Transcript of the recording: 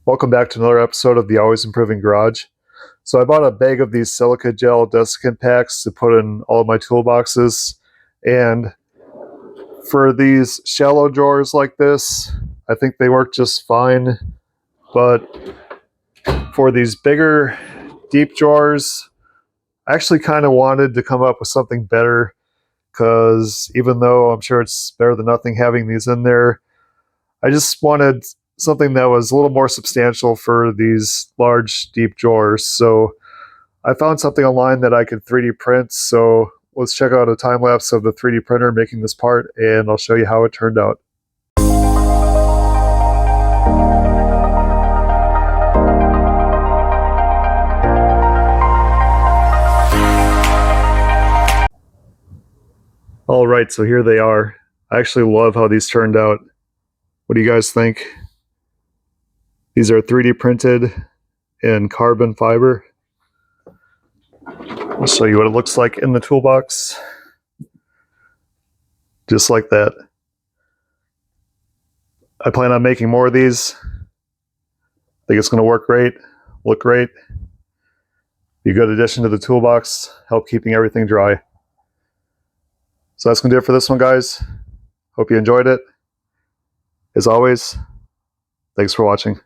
Welcome back to another episode of the Always Improving Garage. So I bought a bag of these silica gel desiccant packs to put in all of my toolboxes. And for these shallow drawers like this, I think they work just fine. But for these bigger, deep drawers, I actually kind of wanted to come up with something better because even though I'm sure it's better than nothing having these in there, I just wanted something that was a little more substantial for these large, deep drawers. So I found something online that I could 3D print. So let's check out a time lapse of the 3D printer making this part, and I'll show you how it turned out. All right, so here they are. I actually love how these turned out. What do you guys think? These are 3D printed in carbon fiber. I'll show you what it looks like in the toolbox. Just like that. I plan on making more of these. I think it's going to work great, look great. Be a good addition to the toolbox, help keeping everything dry. So that's going to do it for this one, guys. Hope you enjoyed it. As always, thanks for watching.